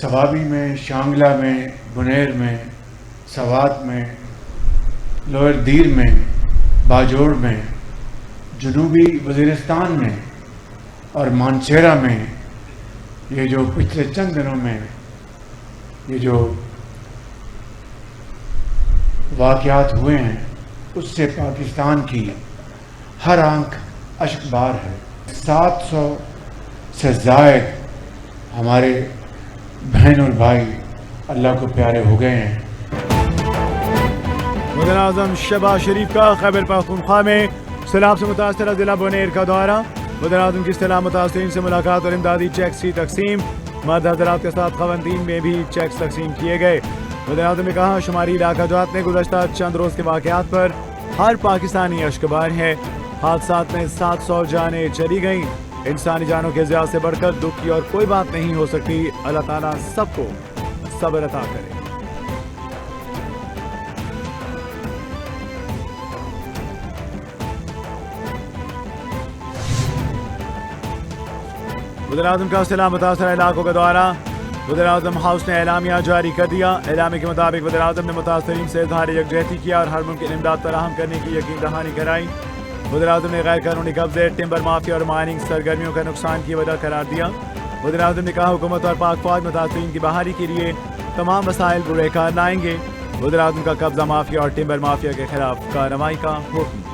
सवाबी में, शांगला में, बुनेर में, सवात में, लोअर दीर में, बाजोड़ में, जनूबी वज़ीरिस्तान में और मानसेरा में ये जो पिछले चंद दिनों में ये जो वाक़यात हुए हैं उससे पाकिस्तान की हर आंख अश्कबार है। 700 से ज़ायद हमारे बहन और भाई अल्लाह को प्यारे हो गए हैं। वज़ीर आज़म शहबाज शरीफ का खैबर पख्तूनख्वा में सैलाब से मुतासरा जिला बुनेर का दौरा। वज़ीर आज़म की सैलाब मुतासरीन से मुलाकात और इमदादी चेक्स की तकसीम। मर्द हज़रात के साथ ख़वातीन में भी चेक्स तकसीम किए गए। वज़ीर आज़म ने कहा, शुमारी इलाका जात में गुज़श्ता चंद रोज़ के वाक़यात पर हर पाकिस्तानी अश्कबार है। हादसात में 700 जानें चली गईं। इंसानी जानों के ज़िया से बढ़कर दुख की और कोई बात नहीं हो सकती। अल्लाह ताला सबको सब्र अता करे। वज़ीर आज़म का सैलाब मुतासरा इलाकों का दौरा। वज़ीर आज़म हाउस ने एलामिया जारी कर दिया। एलामे के मुताबिक वज़ीर आज़म ने मुतासरीन से इज़हार यकजहती किया और हर मुमकिन इमदाद फराहम करने की यकीन दहानी कराई। वज़ीर आज़म ने गैर कानूनी कब्जे, टिम्बर माफिया और माइनिंग सरगर्मियों का नुकसान की वजह करार दिया। वज़ीर आज़म ने कहा, हुकूमत और पाक फौज मुतासरीन की बहाली के लिए तमाम वसाइल बुरेकार लाएंगे। वज़ीर आज़म का कब्जा माफिया और टिम्बर माफिया के खिलाफ कार्रवाई का हुक्म।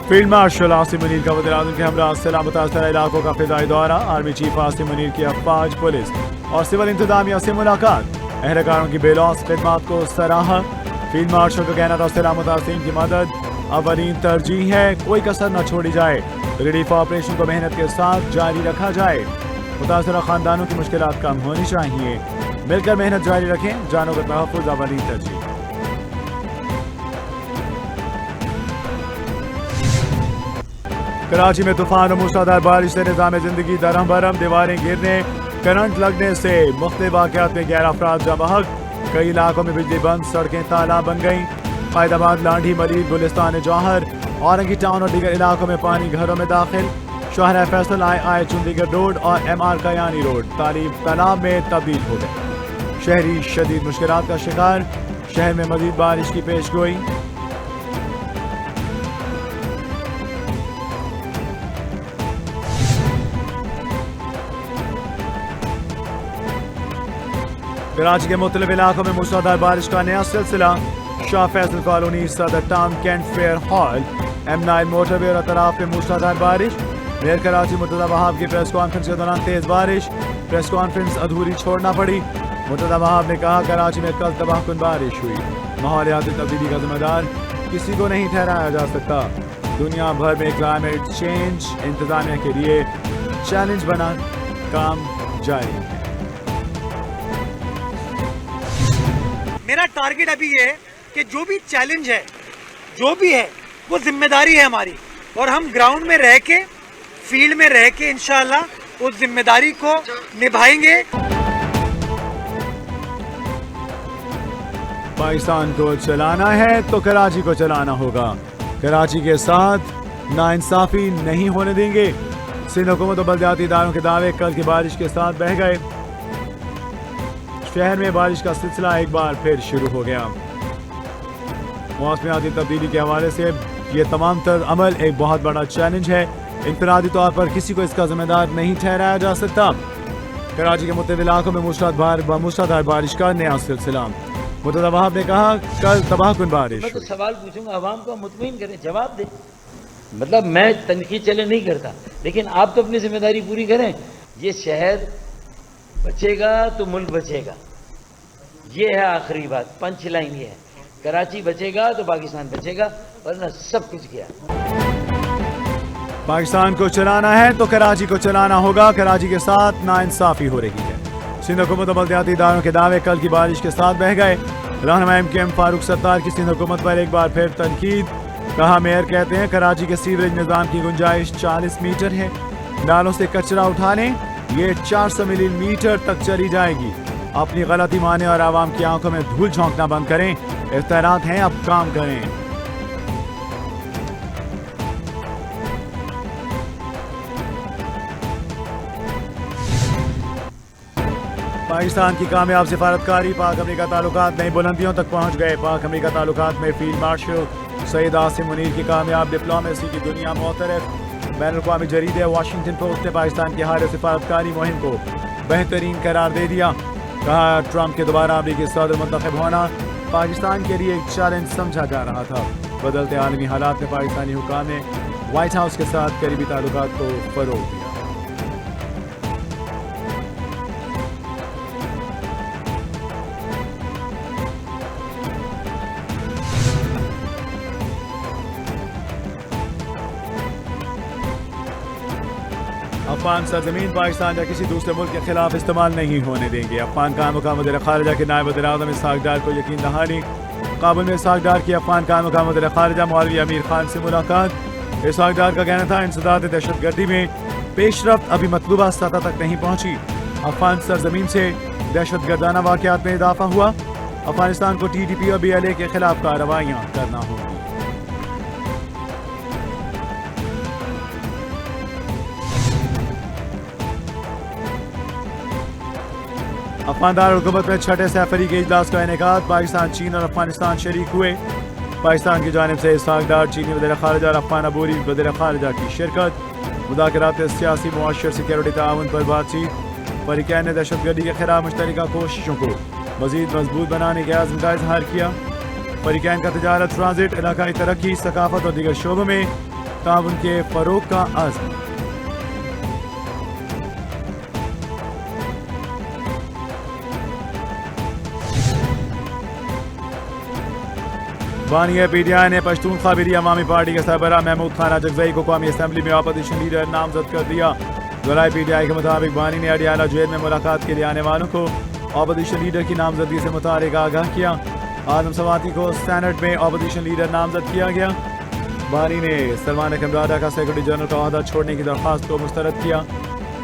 फील्ड मार्शल आसिम मुनीर का वज़ीर आज़म के हमरा सैलाब मुतासरा इलाकों का फ़िज़ाई दौरा। आर्मी चीफ आसिम मुनीर की अफवाज, पुलिस और सिविल इंतजामिया से मुलाकात। अहलकारों की बेलौस खिदमात को सराहा। फील्ड मार्शल का कहना था, सैलाब मुतासरीन की मदद अवलीन तरजीह है, कोई कसर न छोड़ी जाए। रिलीफ ऑपरेशन को मेहनत के साथ जारी रखा जाए। मुतासरा खानदानों की मुश्किलात कम होनी चाहिए। मिलकर मेहनत जारी रखें। जानों का तहफ़्फ़ुज़ अवलीन तरजीह। कराची में तूफान और मूसलाधार बारिश से निज़ाम जिंदगी दरहम बरहम। दीवारें गिरने, करंट लगने से मुख्तलिफ वाक़यात में 11 अफराद जाँ बहक। कई इलाकों में बिजली बंद, सड़कें तालाब बन गईं। फैदाबाद, लांढी, मलीर, गुलिस्तान जौहर, औरंगी टाउन और दीगर इलाकों में पानी घरों में दाखिल। शाहरा फैसल, आई चुंडीगढ़ रोड और MR कयानी रोड तालाब में तब्दील हो गए। शहरी शदीद मुश्किलात का शिकार। शहर में मजीद बारिश की पेशगोई। कराची के मुख्तलिफ इलाकों में मूसलाधार बारिश का नया सिलसिला। Shah Faisal colony, Saddar town, cantt fair hall, M9 motorway और अतराफ में मूसलाधार बारिश। मेयर कराची मुर्तज़ा वहाब की प्रेस कॉन्फ्रेंस के दौरान तेज बारिश। प्रेस कॉन्फ्रेंस अधूरी छोड़ना पड़ी। मुर्तज़ा वहाब ने कहा, कराची में कल तबाहकुन बारिश हुई। माहौलियाती तब्दीली का जिम्मेदार किसी को नहीं ठहराया जा सकता। दुनिया भर में क्लाइमेट चेंज इंतजामिया के लिए चैलेंज बना, काम जारी है। मेरा टारगेट अभी ये है कि जो भी चैलेंज है, जो भी है, वो जिम्मेदारी है हमारी, और हम ग्राउंड में रह के, फील्ड में रह के इंशाअल्लाह उस जिम्मेदारी को निभाएंगे। पाकिस्तान को चलाना है तो कराची को चलाना होगा। कराची के साथ नाइंसाफी नहीं होने देंगे। सिंध हुकूमत और बल्दियाती इदारों के दावे कल की बारिश के साथ बह गए। शहर में बारिश का सिलसिला एक बार फिर शुरू हो गया। मौसमियाती तब्दीली के हवाले से ये तमाम तर अमल एक बहुत बड़ा चैलेंज है। इनफरादी तौर पर किसी को इसका जिम्मेदार नहीं ठहराया जा सकता। कराची के मुख्तलिफ इलाकों में मूसलाधार बारिश का नया सिलसिला। मुर्तज़ा वहाब ने कहा, कल तबाहकुन बारिश। मैं तो सवाल पूछूंगा, आवाम को मुतमईन करें, जवाब दें। मतलब मैं तनकीद चैलेंज नहीं करता, लेकिन आप तो अपनी जिम्मेदारी पूरी करें। ये शहर बचेगा तो मुल्क बचेगा, ये है आखिरी बात। पंच लाइन ये है, कराची बचेगा तो पाकिस्तान बचेगा, वरना सब कुछ गया। पाकिस्तान को चलाना है तो कराची को चलाना होगा। कराची के साथ नाइंसाफी हो रही है। सिंध हुकूमत और बल्दियाती इदारों के दावे कल की बारिश के साथ बह गए। रहनुमा MKM फारूक सत्तार की सिंध हुकूमत पर एक बार फिर तनकीद। कहा मेयर कहते हैं कराची के सीवरेज निजाम की गुंजाइश 40 मीटर है। नालों से कचरा उठाने ये 400 मिलीमीटर तक चली जाएगी। अपनी गलती माने और आवाम की आंखों में धूल झोंकना बंद करें। इख्तियारात हैं, अब काम करें। पाकिस्तान की कामयाब सिफारतकारी पाक अमेरिका ताल्लुकात नई बुलंदियों तक पहुंच गए। पाक अमेरिका ताल्लुकात में फील्ड मार्शल सईद आसिम मुनीर की कामयाब डिप्लोमेसी की दुनिया मोतरफ। बैनुल-अक़वामी जरीदे वाशिंगटन पोस्ट ने पाकिस्तान की हाल सिफारतकारी मुहिम को बेहतरीन करार दे दिया। कहा ट्रंप के दोबारा अमेरिकी सदर मुंतखब होना पाकिस्तान के लिए एक चैलेंज समझा जा रहा था। बदलते आलमी हालात में पाकिस्तानी हुकाम ने व्हाइट हाउस के साथ करीबी ताल्लुकात को फरोग दिया। अफगान सरजमीन पाकिस्तान या किसी दूसरे मुल्क के खिलाफ इस्तेमाल नहीं होने देंगे। अफगान काम वज़ीर ख़ारिजा के नायब वज़ीर आज़म इसहाक़ डार को यकीन दहानी। काबुल में इसहाक़ डार की अफगान काम वज़ीर ख़ारिजा मौलवी अमीर खान से मुलाकात। इसहाक़ डार का कहना था इंसदाद दहशतगर्दी में पेशरफ्त अभी मतलूबा सतह तक नहीं पहुंची। अफगान सरजमीन से दहशतगर्दाना वाक़यात में इजाफा हुआ। अफगानिस्तान को TTP और BLA के खिलाफ कार्रवाइयाँ करना होंगी। अफगान दारुल-हुकूमत में छठे सैफरी के इजलास का इनेकाद। पाकिस्तान, चीन और अफगानिस्तान शरीक हुए। पाकिस्तान की जानिब से इसहाक़ डार, चीनी वज़ीर ख़ारिजा और अफगान अबूरी वज़ीर ख़ारिजा की शिरकत। मुज़ाकरात सियासी मुआशर सिक्योरिटी ताउन पर बातचीत। फरीक़ैन ने दहशतगर्दी के खिलाफ मुश्तरका कोशिशों को मज़ीद मजबूत बनाने के आज़म का इजहार किया। फरीक़ैन का तजारत, ट्रांजिट, इलाकाई तरक्की, सकाफत और दीगर शोबों में ताउन के फ़रोग़ का आज़म। बानिया PTI ने पश्तून ख़ाबिरी अवामी पार्टी के सरबराह महमूद खान अजगज़ई को कौमी असम्बली में अपोजिशन लीडर नामजद कर दिया। ज़राए PTI के मुताबिक बानी ने अडियाला जेल में मुलाकात के लिए आने वालों को अपोजिशन लीडर की नामजदगी से मुतालिक आगाह किया। आदम सवाती को सेनेट में अपोजिशन लीडर नामजद किया गया। बानी ने सलमान कमराडा का सेक्रेटरी जनरल का ओहदा छोड़ने की दरख्वास्त को मुस्तरद किया।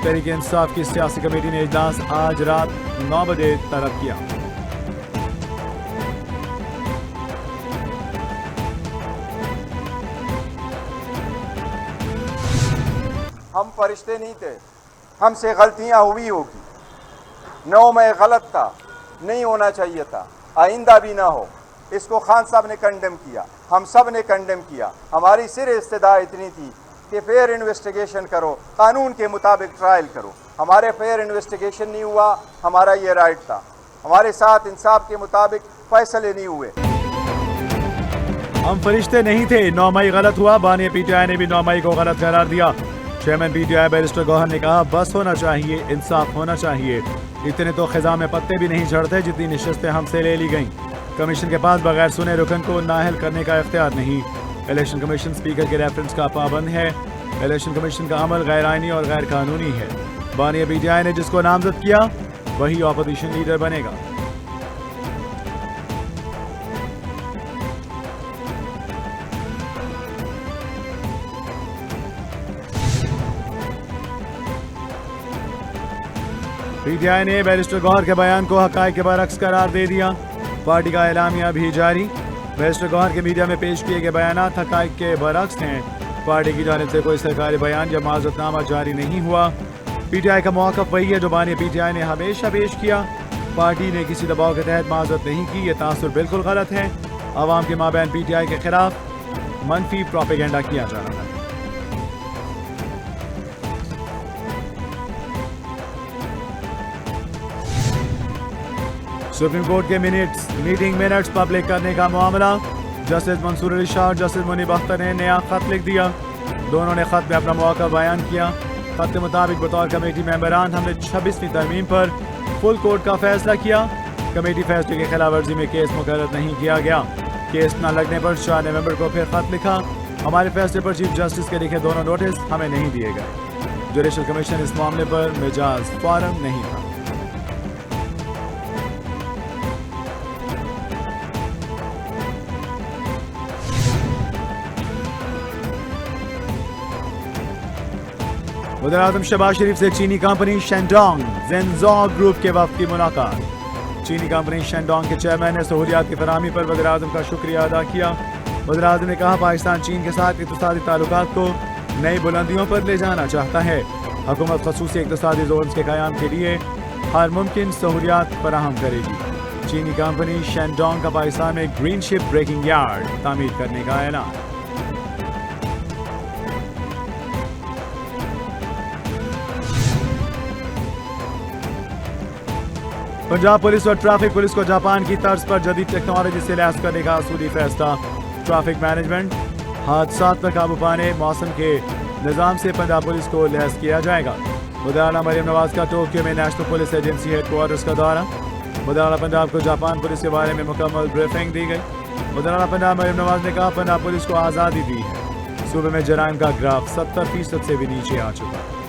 तहरीक इंसाफ की सियासी कमेटी ने इजलास आज रात 9 बजे तलब किया। हम फरिश्ते नहीं थे, हमसे गलतियां हुई होगी। 9 में गलत था, नहीं होना चाहिए था, आइंदा भी ना हो। इसको खान साहब ने कंडेम किया, हम सब ने कंडेम किया। हमारी सिर्फ इस्तदा इतनी थी कि फेयर इन्वेस्टिगेशन करो, कानून के मुताबिक ट्रायल करो। हमारे फेयर इन्वेस्टिगेशन नहीं हुआ, हमारा ये राइट था। हमारे साथ इंसाफ के मुताबिक फैसले नहीं हुए। हम फरिश्ते नहीं थे, 9 मई गलत हुआ। बानिया PTI ने भी 9 मई को गलत करार दिया। चेयरमैन PTI बैरिस्टर गौहर ने कहा बस होना चाहिए, इंसाफ होना चाहिए। इतने तो खिजा में पत्ते भी नहीं झड़ते जितनी नशस्तें हमसे ले ली गईं। कमीशन के पास बगैर सुने रुकन को नाअहल करने का इख्तियार नहीं। इलेक्शन कमीशन स्पीकर के रेफरेंस का पाबंद है। इलेक्शन कमीशन का अमल गैर आइनी और गैर कानूनी है। बानिया PTI ने जिसको नामजद किया वही अपोजिशन लीडर बनेगा। PTI ने बैरिस्टर गौहर के बयान को हक़ाइक़ के बरअक्स करार दे दिया। पार्टी का एलामिया भी जारी। बैरिस्टर गौहर के मीडिया में पेश किए गए बयानात हक़ाइक़ के बरअक्स हैं। पार्टी की जानिब से कोई सरकारी बयान या माज़रतनामा जारी नहीं हुआ। PTI का मौक़िफ़ वही है जो बानिया PTI ने हमेशा पेश किया। पार्टी ने किसी दबाव के तहत माज़रत नहीं की। ये तासुर बिल्कुल गलत है। आवाम के माबैन PTI के खिलाफ मनफी प्रोपेगेंडा किया जा रहा है। सुप्रीम कोर्ट के मीटिंग मिनट्स पब्लिक करने का मामला। जस्टिस मंसूर अली शाह और जस्टिस मुनीब अख्तर ने नया खत लिख दिया। दोनों ने खत में अपना मौका बयान किया। खत के मुताबिक बतौर कमेटी मेंबरान हमने 26वीं तरमीम पर फुल कोर्ट का फैसला किया। कमेटी फैसले की खिलाफ वर्जी में केस मुकर्रर नहीं किया गया। केस न लगने पर 4 नवंबर को फिर खत लिखा। हमारे फैसले पर चीफ जस्टिस के लिखे दोनों नोटिस हमें नहीं दिए गए। जुडिशल कमीशन इस मामले पर मिजाज फॉरम नहीं था। वज़ीर आज़म शहबाज शरीफ से चीनी कंपनी शेंडोंग जेनजो ग्रुप के वफ्द की मुलाकात। चीनी कंपनी शेंडोंग के चेयरमैन ने सहूलियात की फराहमी पर वज़ीर आज़म का शुक्रिया अदा किया। वज़ीर आज़म ने कहा पाकिस्तान चीन के साथ इक़्तिसादी ताल्लुकात को नई बुलंदियों पर ले जाना चाहता है। हुकूमत ख़ुसूसी इक़्तिसादी ज़ोन के क़याम के लिए हर मुमकिन सहूलियात फराहम करेगी। चीनी कंपनी शेंडोंग का पाकिस्तान में ग्रीन शिप ब्रेकिंग यार्ड तामीर करने का ऐलान। पंजाब पुलिस और ट्रैफिक पुलिस को जापान की तर्ज पर जदीद टेक्नोलॉजी से लैस करने का असूली फैसला। ट्रैफिक मैनेजमेंट हादसात पर काबू पाने मौसम के निज़ाम से पंजाब पुलिस को लैस किया जाएगा। वज़ीर मरियम नवाज का टोक्यो में नेशनल पुलिस एजेंसी हेडक्वार्टर्स का दौरा। वज़ीर पंजाब को जापान पुलिस के बारे में मुकम्मल ब्रीफिंग दी गई। वज़ीर पंजाब मरियम नवाज ने कहा पंजाब पुलिस को आज़ादी दी है। सूबे में जराइम का ग्राफ 70% से भी नीचे आ चुका है।